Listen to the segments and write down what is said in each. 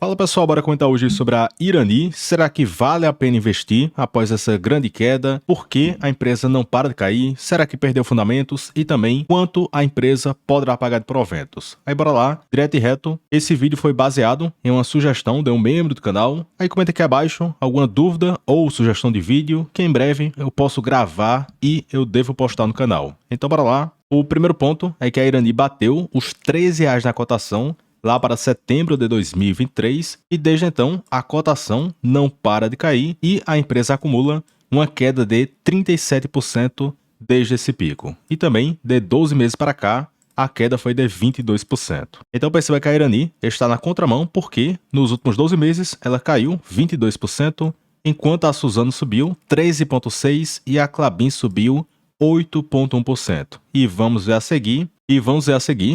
Fala pessoal, bora comentar hoje sobre a Irani. Será que vale a pena investir após essa grande queda? Por que a empresa não para de cair? Será que perdeu fundamentos? E também, quanto a empresa poderá pagar de proventos? Aí bora lá, direto e reto. Esse vídeo foi baseado em uma sugestão de um membro do canal. Aí comenta aqui abaixo alguma dúvida ou sugestão de vídeo que em breve eu posso gravar e eu devo postar no canal. Então bora lá. O primeiro ponto é que a Irani bateu os R$ 13 na cotação lá para setembro de 2023 e desde então a cotação não para de cair e a empresa acumula uma queda de 37% desde esse pico. E também de 12 meses para cá a queda foi de 22%. Então perceba que a Irani está na contramão porque nos últimos 12 meses ela caiu 22%, enquanto a Suzano subiu 13,6% e a Klabin subiu 8,1%. E vamos ver a seguir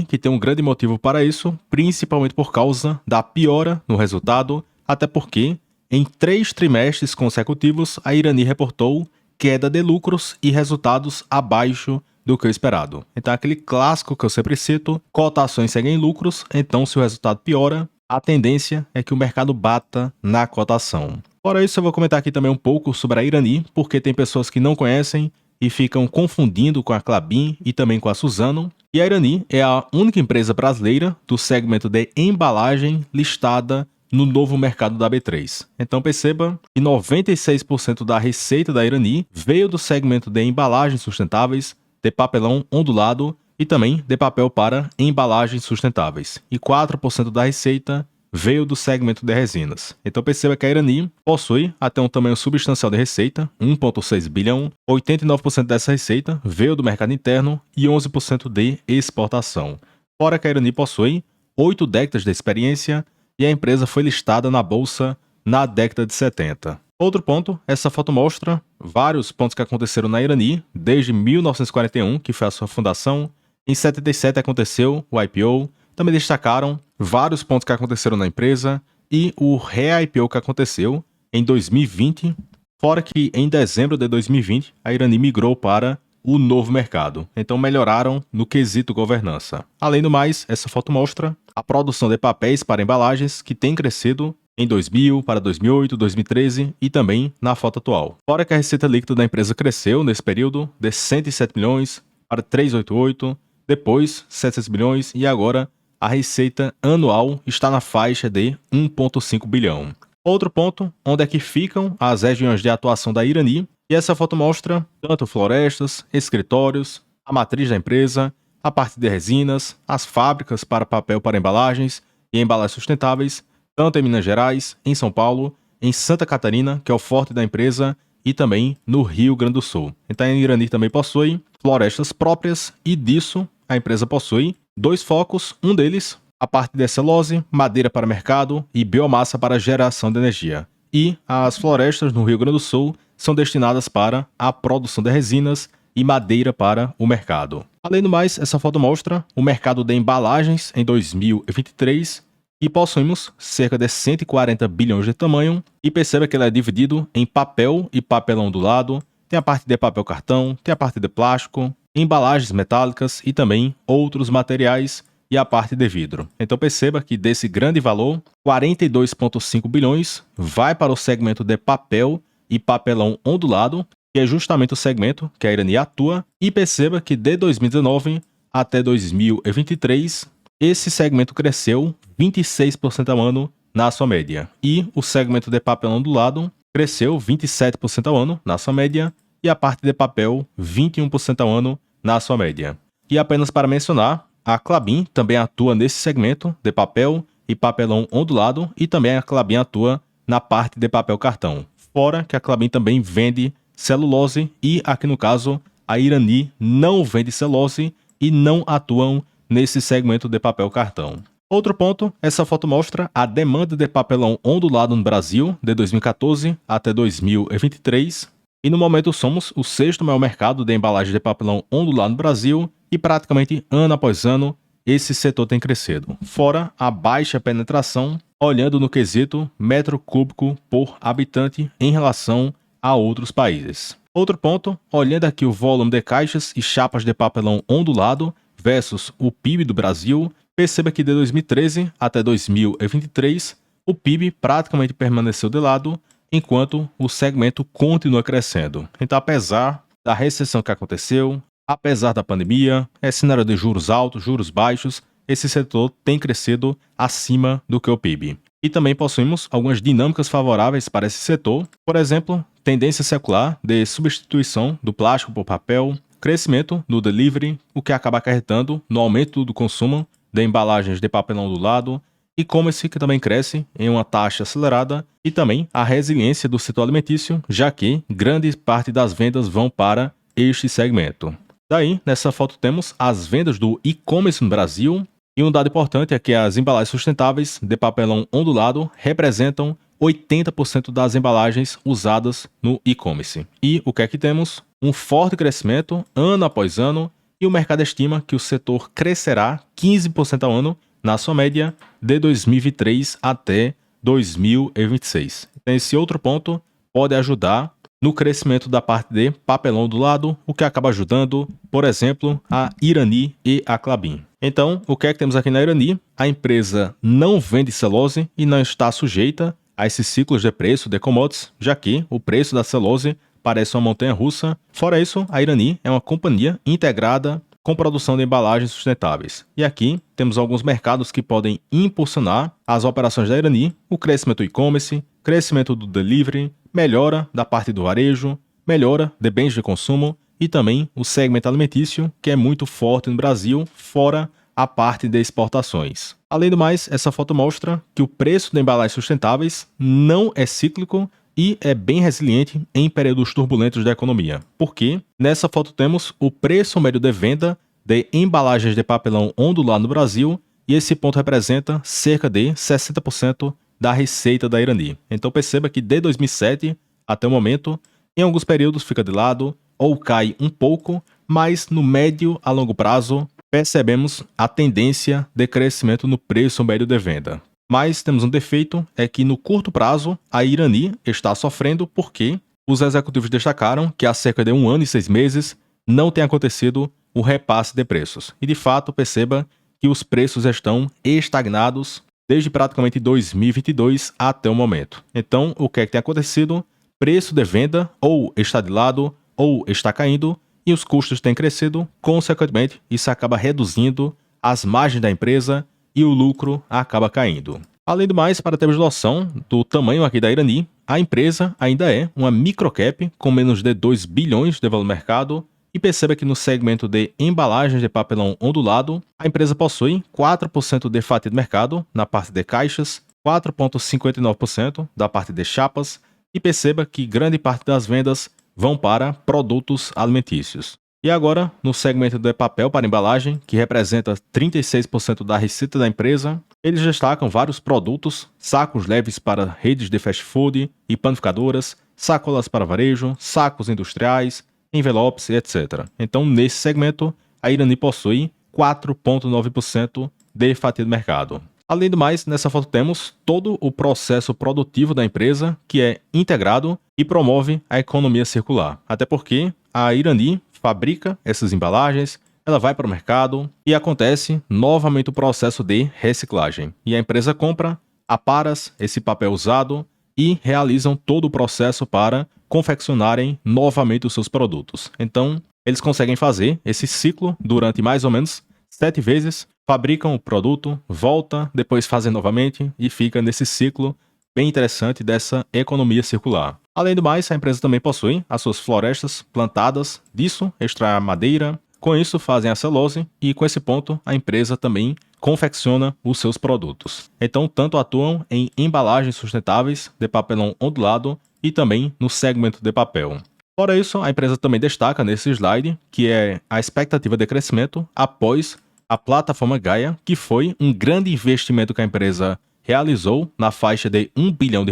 que tem um grande motivo para isso, principalmente por causa da piora no resultado, até porque em 3 trimestres consecutivos a Irani reportou queda de lucros e resultados abaixo do que o esperado. Então aquele clássico que eu sempre cito, cotações seguem lucros, então se o resultado piora, a tendência é que o mercado bata na cotação. Fora isso, eu vou comentar aqui também um pouco sobre a Irani, porque tem pessoas que não conhecem e ficam confundindo com a Klabin e também com a Suzano. E a Irani é a única empresa brasileira do segmento de embalagem listada no novo mercado da B3. Então perceba que 96% da receita da Irani veio do segmento de embalagens sustentáveis, de papelão ondulado e também de papel para embalagens sustentáveis. E 4% da receita veio do segmento de resinas. Então perceba que a Irani possui até um tamanho substancial de receita, 1,6 bilhão, 89% dessa receita veio do mercado interno e 11% de exportação. Fora que a Irani possui 8 décadas de experiência e a empresa foi listada na bolsa na década de 70. Outro ponto, essa foto mostra vários pontos que aconteceram na Irani desde 1941, que foi a sua fundação. Em 77 aconteceu o IPO. Também destacaram vários pontos que aconteceram na empresa e o re-IPO que aconteceu em 2020, fora que em dezembro de 2020 a Irani migrou para o novo mercado, então melhoraram no quesito governança. Além do mais, essa foto mostra a produção de papéis para embalagens que tem crescido em 2000, para 2008, 2013 e também na foto atual. Fora que a receita líquida da empresa cresceu nesse período de 107 milhões para 388, depois 700 milhões e agora a receita anual está na faixa de 1,5 bilhão. Outro ponto, onde é que ficam as regiões de atuação da Irani, e essa foto mostra tanto florestas, escritórios, a matriz da empresa, a parte de resinas, as fábricas para papel para embalagens e embalagens sustentáveis, tanto em Minas Gerais, em São Paulo, em Santa Catarina, que é o forte da empresa, e também no Rio Grande do Sul. Então a Irani também possui florestas próprias e disso a empresa possui 2 focos, um deles a parte de celulose, madeira para mercado e biomassa para geração de energia. E as florestas no Rio Grande do Sul são destinadas para a produção de resinas e madeira para o mercado. Além do mais, essa foto mostra o mercado de embalagens em 2023 e possuímos cerca de 140 bilhões de tamanho e perceba que ele é dividido em papel e papelão ondulado, tem a parte de papel cartão, tem a parte de plástico, embalagens metálicas e também outros materiais e a parte de vidro. Então perceba que desse grande valor, 42,5 bilhões vai para o segmento de papel e papelão ondulado, que é justamente o segmento que a Irani atua, e perceba que de 2019 até 2023, esse segmento cresceu 26% ao ano na sua média. E o segmento de papel ondulado cresceu 27% ao ano na sua média, e a parte de papel 21% ao ano na sua média. E apenas para mencionar, a Klabin também atua nesse segmento de papel e papelão ondulado e também a Klabin atua na parte de papel cartão. Fora que a Klabin também vende celulose e aqui no caso a Irani não vende celulose e não atuam nesse segmento de papel cartão. Outro ponto, essa foto mostra a demanda de papelão ondulado no Brasil de 2014 até 2023. E no momento somos o 6º maior mercado de embalagem de papelão ondulado no Brasil e praticamente ano após ano esse setor tem crescido. Fora a baixa penetração, olhando no quesito metro cúbico por habitante em relação a outros países. Outro ponto, olhando aqui o volume de caixas e chapas de papelão ondulado versus o PIB do Brasil, perceba que de 2013 até 2023 o PIB praticamente permaneceu de lado, enquanto o segmento continua crescendo. Então, apesar da recessão que aconteceu, apesar da pandemia, cenário de juros altos, juros baixos, esse setor tem crescido acima do que o PIB. E também possuímos algumas dinâmicas favoráveis para esse setor, por exemplo, tendência secular de substituição do plástico por papel, crescimento do delivery, o que acaba acarretando no aumento do consumo de embalagens de papelão ondulado, e-commerce que também cresce em uma taxa acelerada, e também a resiliência do setor alimentício, já que grande parte das vendas vão para este segmento. Daí, nessa foto temos as vendas do e-commerce no Brasil, e um dado importante é que as embalagens sustentáveis de papelão ondulado representam 80% das embalagens usadas no e-commerce. E o que é que temos? Um forte crescimento ano após ano, e o mercado estima que o setor crescerá 15% ao ano na sua média de 2023 até 2026. Então, esse outro ponto pode ajudar no crescimento da parte de papelão ondulado, o que acaba ajudando, por exemplo, a Irani e a Klabin. Então, o que é que temos aqui na Irani? A empresa não vende celulose e não está sujeita a esses ciclos de preço de commodities, já que o preço da celulose parece uma montanha-russa. Fora isso, a Irani é uma companhia integrada com produção de embalagens sustentáveis. E aqui temos alguns mercados que podem impulsionar as operações da Irani, o crescimento do e-commerce, crescimento do delivery, melhora da parte do varejo, melhora de bens de consumo e também o segmento alimentício, que é muito forte no Brasil, fora a parte de exportações. Além do mais, essa foto mostra que o preço de embalagens sustentáveis não é cíclico e é bem resiliente em períodos turbulentos da economia. Porque nessa foto temos o preço médio de venda de embalagens de papelão ondulado no Brasil, e esse ponto representa cerca de 60% da receita da Irani. Então perceba que de 2007 até o momento, em alguns períodos fica de lado ou cai um pouco, mas no médio a longo prazo percebemos a tendência de crescimento no preço médio de venda. Mas temos um defeito, é que no curto prazo a Irani está sofrendo porque os executivos destacaram que há cerca de 1 ano e 6 meses não tem acontecido o repasse de preços. E de fato perceba que os preços estão estagnados desde praticamente 2022 até o momento. Então, o que é que tem acontecido? Preço de venda ou está de lado ou está caindo e os custos têm crescido, consequentemente, isso acaba reduzindo as margens da empresa e o lucro acaba caindo. Além do mais, para termos noção do tamanho aqui da Irani, a empresa ainda é uma microcap com menos de 2 bilhões de valor no mercado. E perceba que no segmento de embalagens de papelão ondulado, a empresa possui 4% de fatia de mercado na parte de caixas, 4,59% da parte de chapas, e perceba que grande parte das vendas vão para produtos alimentícios. E agora, no segmento de papel para embalagem, que representa 36% da receita da empresa, eles destacam vários produtos, sacos leves para redes de fast food e panificadoras, sacolas para varejo, sacos industriais, envelopes, etc. Então, nesse segmento, a Irani possui 4,9% de fatia de mercado. Além do mais, nessa foto temos todo o processo produtivo da empresa, que é integrado e promove a economia circular. Até porque a Irani fabrica essas embalagens, ela vai para o mercado e acontece novamente o processo de reciclagem. E a empresa compra, aparas esse papel usado e realizam todo o processo para confeccionarem novamente os seus produtos. Então, eles conseguem fazer esse ciclo durante mais ou menos 7 vezes, fabricam o produto, volta, depois fazem novamente e fica nesse ciclo bem interessante dessa economia circular. Além do mais, a empresa também possui as suas florestas plantadas, disso extrai madeira, com isso fazem a celulose e com esse ponto a empresa também confecciona os seus produtos. Então, tanto atuam em embalagens sustentáveis de papelão ondulado e também no segmento de papel. Fora isso, a empresa também destaca nesse slide que é a expectativa de crescimento após a plataforma Gaia, que foi um grande investimento que a empresa realizou na faixa de R$ 1 bilhão.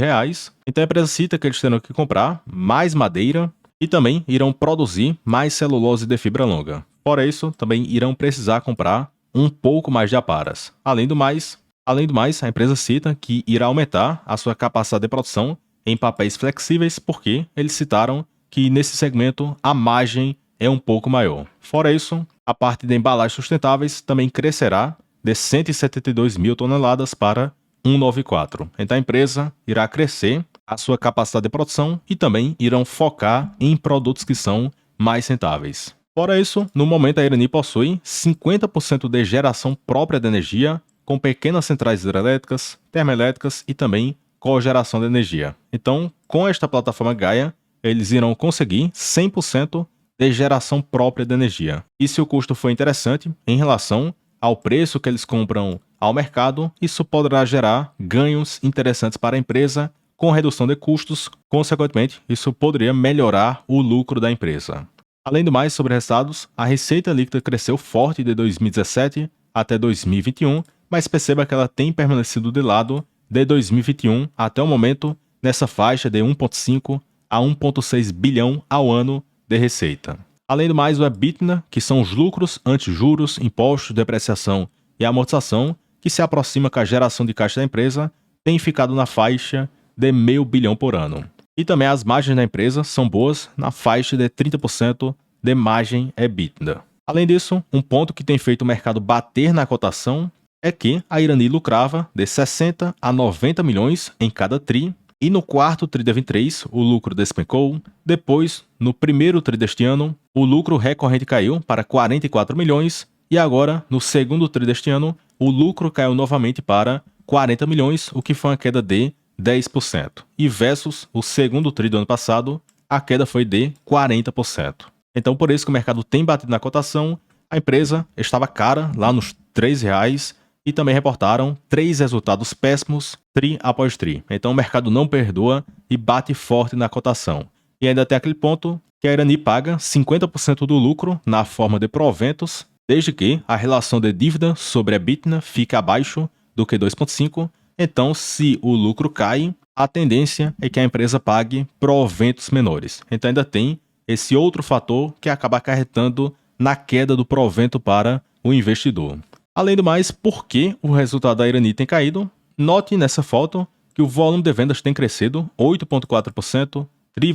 Então a empresa cita que eles terão que comprar mais madeira e também irão produzir mais celulose de fibra longa. Fora isso, também irão precisar comprar um pouco mais de aparas. Além do mais, a empresa cita que irá aumentar a sua capacidade de produção em papéis flexíveis, porque eles citaram que nesse segmento a margem é um pouco maior. Fora isso, a parte de embalagens sustentáveis também crescerá de 172 mil toneladas para 194. Então a empresa irá crescer a sua capacidade de produção e também irão focar em produtos que são mais rentáveis. Fora isso, no momento a Irani possui 50% de geração própria de energia, com pequenas centrais hidrelétricas, termoelétricas e também cogeração de energia. Então, com esta plataforma Gaia, eles irão conseguir 100% de geração própria de energia. E se o custo for interessante em relação ao preço que eles compram ao mercado, isso poderá gerar ganhos interessantes para a empresa com redução de custos. Consequentemente, isso poderia melhorar o lucro da empresa. Além do mais, sobre resultados, a receita líquida cresceu forte de 2017 até 2021, mas perceba que ela tem permanecido de lado de 2021 até o momento nessa faixa de 1,5 a 1,6 bilhão ao ano de receita. Além do mais, o EBITDA, que são os lucros antes juros, impostos, depreciação e amortização, que se aproxima com a geração de caixa da empresa, tem ficado na faixa de meio bilhão por ano. E também as margens da empresa são boas, na faixa de 30% de margem EBITDA. Além disso, um ponto que tem feito o mercado bater na cotação é que a Irani lucrava de 60 a 90 milhões em cada TRI, e no quarto TRI de 23 o lucro despencou. Depois, no primeiro TRI deste ano, o lucro recorrente caiu para 44 milhões e agora, no segundo TRI deste ano, o lucro caiu novamente para 40 milhões, o que foi uma queda de 10%. E versus o segundo TRI do ano passado, a queda foi de 40%. Então, por isso que o mercado tem batido na cotação, a empresa estava cara, lá nos R$3, e também reportaram 3 resultados péssimos, TRI após TRI. Então o mercado não perdoa e bate forte na cotação. E ainda tem aquele ponto que a Irani paga 50% do lucro na forma de proventos, desde que a relação de dívida sobre a EBITDA fique abaixo do que 2,5. Então, se o lucro cai, a tendência é que a empresa pague proventos menores. Então ainda tem esse outro fator que acaba acarretando na queda do provento para o investidor. Além do mais, por que o resultado da Irani tem caído? Note nessa foto que o volume de vendas tem crescido 8,4%, TRI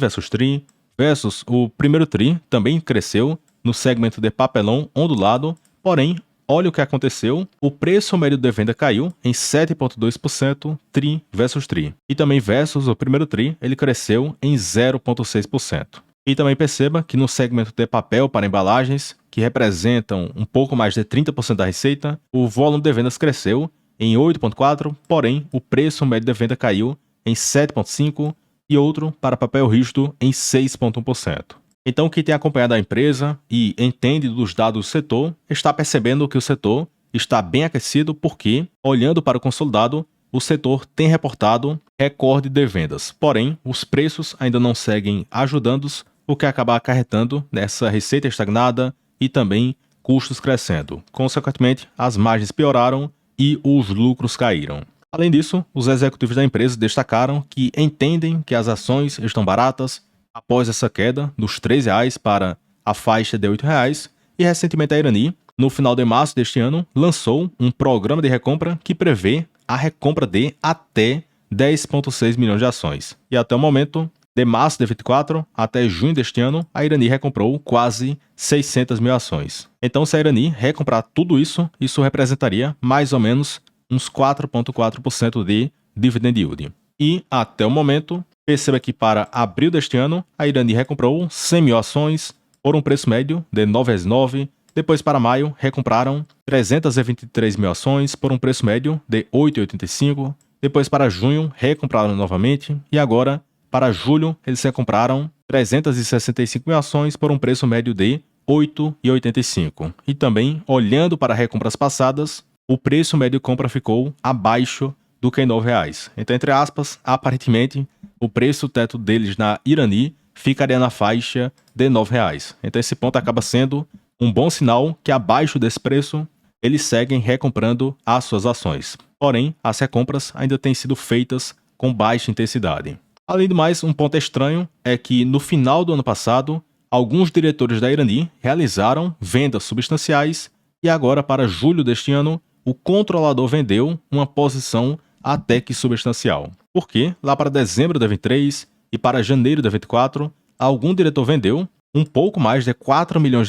versus o primeiro TRI também cresceu no segmento de papelão ondulado, porém, olha o que aconteceu, o preço médio de venda caiu em 7,2%, TRI versus TRI. E também versus o primeiro TRI, ele cresceu em 0,6%. E também perceba que no segmento de papel para embalagens, que representam um pouco mais de 30% da receita, o volume de vendas cresceu em 8,4%, porém o preço médio de venda caiu em 7,5% e outro para papel rígido em 6,1%. Então quem tem acompanhado a empresa e entende dos dados do setor, está percebendo que o setor está bem aquecido porque, olhando para o consolidado, o setor tem reportado recorde de vendas. Porém, os preços ainda não seguem ajudando, o que acaba acarretando nessa receita estagnada e também custos crescendo. Consequentemente, as margens pioraram e os lucros caíram. Além disso, os executivos da empresa destacaram que entendem que as ações estão baratas após essa queda dos R$3 para a faixa de R$8, e recentemente a Irani, no final de março deste ano, lançou um programa de recompra que prevê a recompra de até 10,6 milhões de ações. E até o momento, de março de 24 até junho deste ano, a Irani recomprou quase 600 mil ações. Então, se a Irani recomprar tudo isso, isso representaria mais ou menos uns 4,4% de dividend yield. E, até o momento, perceba que para abril deste ano, a Irani recomprou 100 mil ações por um preço médio de R$9,09. Depois, para maio, recompraram 323 mil ações por um preço médio de R$8,85. Depois, para junho, recompraram novamente. E agora, para julho, eles recompraram 365 mil ações por um preço médio de R$8,85. E também, olhando para recompras passadas, o preço médio de compra ficou abaixo do que R$9. Então, entre aspas, aparentemente, o preço teto deles na Irani ficaria na faixa de R$9. Então, esse ponto acaba sendo um bom sinal que abaixo desse preço, eles seguem recomprando as suas ações. Porém, as recompras ainda têm sido feitas com baixa intensidade. Além do mais, um ponto estranho é que no final do ano passado, alguns diretores da Irani realizaram vendas substanciais e agora, para julho deste ano, o controlador vendeu uma posição até que substancial. Porque lá para dezembro de 23 e para janeiro de 24, algum diretor vendeu um pouco mais de R$4 milhões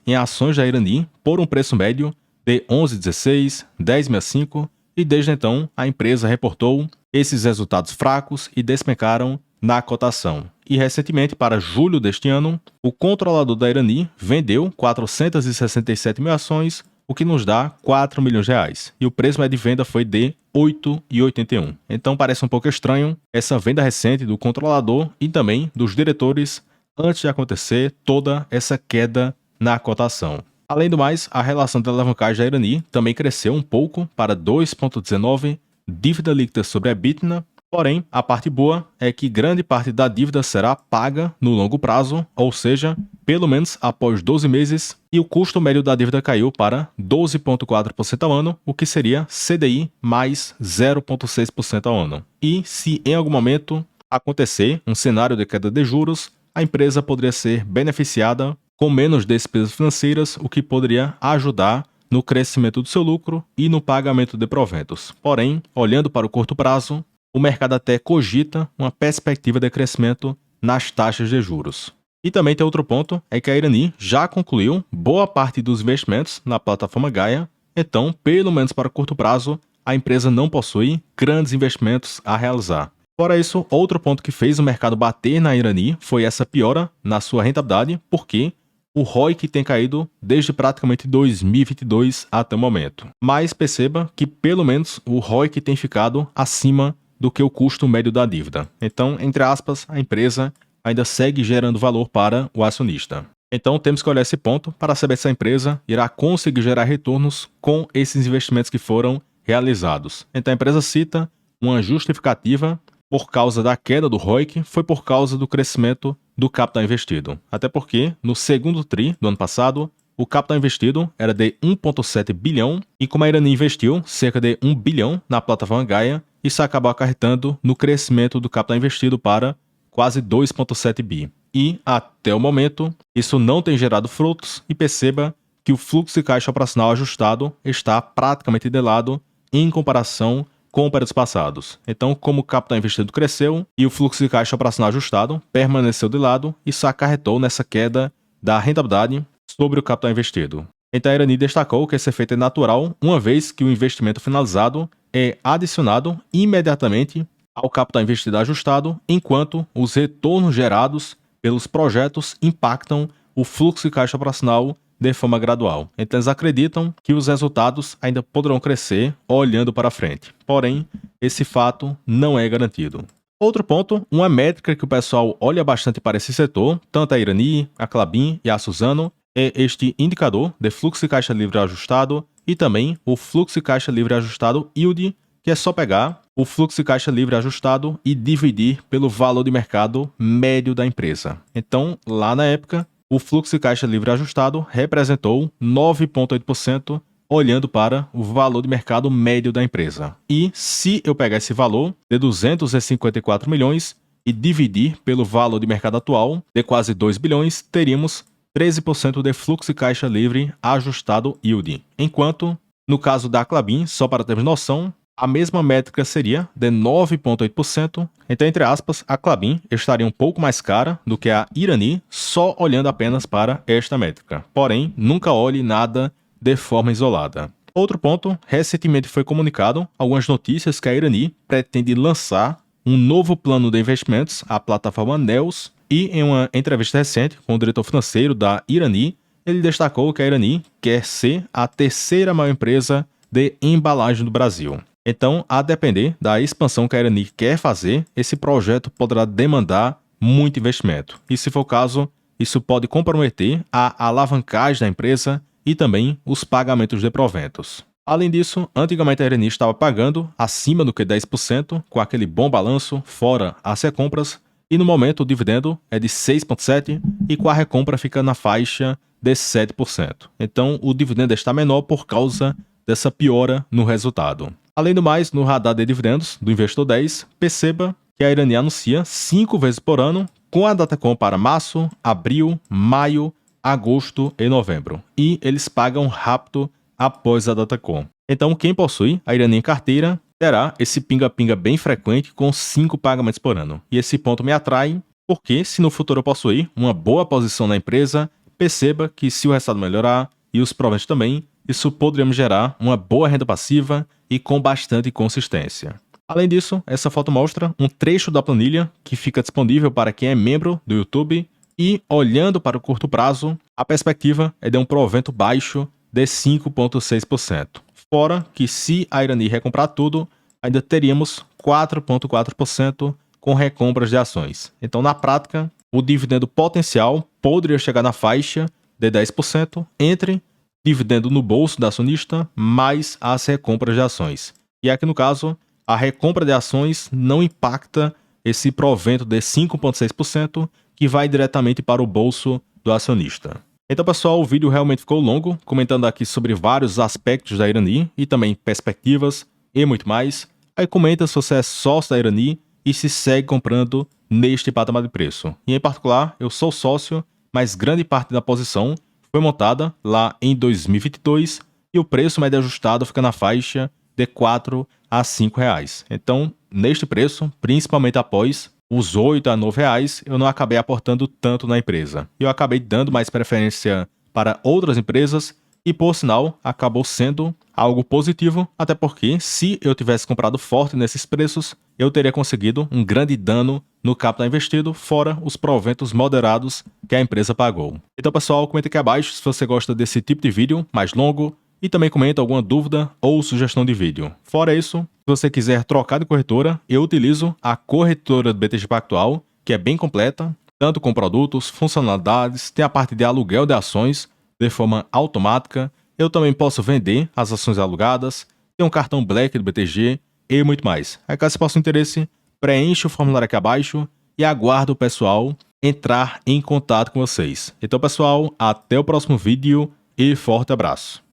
em ações da Irani por um preço médio de 11,16, 10,65 e desde então a empresa reportou esses resultados fracos e despencaram na cotação. E recentemente, para julho deste ano, o controlador da Irani vendeu 467 mil ações, o que nos dá 4 milhões de reais. E o preço médio de venda foi de 8,81. Então parece um pouco estranho essa venda recente do controlador e também dos diretores antes de acontecer toda essa queda na cotação. Além do mais, a relação de alavancagem da Irani também cresceu um pouco para 2,19 dívida líquida sobre a EBITDA. Porém, a parte boa é que grande parte da dívida será paga no longo prazo, ou seja, pelo menos após 12 meses, e o custo médio da dívida caiu para 12,4% ao ano, o que seria CDI mais 0,6% ao ano. E se em algum momento acontecer um cenário de queda de juros, a empresa poderia ser beneficiada com menos despesas financeiras, o que poderia ajudar no crescimento do seu lucro e no pagamento de proventos. Porém, olhando para o curto prazo, o mercado até cogita uma perspectiva de crescimento nas taxas de juros. E também tem outro ponto, é que a Irani já concluiu boa parte dos investimentos na plataforma Gaia, então, pelo menos para o curto prazo, a empresa não possui grandes investimentos a realizar. Fora isso, outro ponto que fez o mercado bater na Irani foi essa piora na sua rentabilidade, porque o ROIC tem caído desde praticamente 2022 até o momento. Mas perceba que pelo menos o ROIC tem ficado acima do que o custo médio da dívida. Então, entre aspas, a empresa ainda segue gerando valor para o acionista. Então, temos que olhar esse ponto para saber se a empresa irá conseguir gerar retornos com esses investimentos que foram realizados. Então, a empresa cita uma justificativa por causa da queda do ROIC, foi por causa do crescimento do capital investido. Até porque, no segundo TRI do ano passado, o capital investido era de 1,7 bilhão e como a Irani investiu cerca de 1 bilhão na plataforma Gaia, isso acabou acarretando no crescimento do capital investido para quase 2,7 bi. E, até o momento, isso não tem gerado frutos e perceba que o fluxo de caixa operacional ajustado está praticamente de lado em comparação com períodos passados. Então, como o capital investido cresceu e o fluxo de caixa operacional ajustado permaneceu de lado, isso acarretou nessa queda da rentabilidade sobre o capital investido. Então, a Irani destacou que esse efeito é natural, uma vez que o investimento finalizado é adicionado imediatamente ao capital investido ajustado, enquanto os retornos gerados pelos projetos impactam o fluxo de caixa operacional de forma gradual. Então, eles acreditam que os resultados ainda poderão crescer olhando para frente. Porém, esse fato não é garantido. Outro ponto, uma métrica que o pessoal olha bastante para esse setor, tanto a Irani, a Klabin e a Suzano, é este indicador de fluxo de caixa livre ajustado e também o fluxo de caixa livre ajustado yield, que é só pegar o fluxo de caixa livre ajustado e dividir pelo valor de mercado médio da empresa. Então, lá na época, o fluxo de caixa livre ajustado representou 9,8%, olhando para o valor de mercado médio da empresa. E se eu pegar esse valor de 254 milhões e dividir pelo valor de mercado atual de quase 2 bilhões, teríamos 13% de fluxo de caixa livre ajustado yield. Enquanto, no caso da Klabin, só para termos noção, a mesma métrica seria de 9,8%. Então, entre aspas, a Klabin estaria um pouco mais cara do que a Irani, só olhando apenas para esta métrica. Porém, nunca olhe nada de forma isolada. Outro ponto, recentemente foi comunicado algumas notícias que a Irani pretende lançar um novo plano de investimentos, a plataforma Neos, e em uma entrevista recente com o diretor financeiro da Irani, ele destacou que a Irani quer ser a terceira maior empresa de embalagem do Brasil. Então, a depender da expansão que a Irani quer fazer, esse projeto poderá demandar muito investimento. E se for o caso, isso pode comprometer a alavancagem da empresa e também os pagamentos de proventos. Além disso, antigamente a Irani estava pagando acima do que 10%, com aquele bom balanço, fora as recompras, e no momento o dividendo é de 6,7% e com a recompra fica na faixa de 7%. Então, o dividendo está menor por causa dessa piora no resultado. Além do mais, no radar de dividendos do Investor 10, perceba que a Irani anuncia 5 vezes por ano, com a Datacom para março, abril, maio, agosto e novembro. E eles pagam rápido após a Datacom. Então, quem possui a Irani em carteira terá esse pinga-pinga bem frequente com 5 pagamentos por ano. E esse ponto me atrai porque, se no futuro eu possuir uma boa posição na empresa, perceba que se o resultado melhorar e os proventos também, isso poderia gerar uma boa renda passiva e com bastante consistência. Além disso, essa foto mostra um trecho da planilha que fica disponível para quem é membro do YouTube e, olhando para o curto prazo, a perspectiva é de um provento baixo de 5,6%. Fora que se a Irani recomprar tudo, ainda teríamos 4,4% com recompras de ações. Então, na prática, o dividendo potencial poderia chegar na faixa de 10% entre dividendo no bolso da acionista mais as recompras de ações. E aqui no caso, a recompra de ações não impacta esse provento de 5,6% que vai diretamente para o bolso do acionista. Então, pessoal, o vídeo realmente ficou longo, comentando aqui sobre vários aspectos da Irani e também perspectivas e muito mais. Aí comenta se você é sócio da Irani e se segue comprando neste patamar de preço. E em particular, eu sou sócio, mas grande parte da posição foi montada lá em 2022 e o preço médio ajustado fica na faixa de R$ 4 a R$ 5 reais. Então, neste preço, principalmente após os R$ 8 a R$ 9 reais, eu não acabei aportando tanto na empresa. Eu acabei dando mais preferência para outras empresas e, por sinal, acabou sendo algo positivo, até porque, se eu tivesse comprado forte nesses preços, eu teria conseguido um grande dano no capital investido, fora os proventos moderados que a empresa pagou. Então, pessoal, comenta aqui abaixo se você gosta desse tipo de vídeo mais longo, e também comenta alguma dúvida ou sugestão de vídeo. Fora isso, se você quiser trocar de corretora, eu utilizo a corretora do BTG Pactual, que é bem completa, tanto com produtos, funcionalidades, tem a parte de aluguel de ações de forma automática. Eu também posso vender as ações alugadas, tem um cartão Black do BTG e muito mais. Aí, caso você possa interesse, preencha o formulário aqui abaixo e aguardo o pessoal entrar em contato com vocês. Então, pessoal, até o próximo vídeo e forte abraço.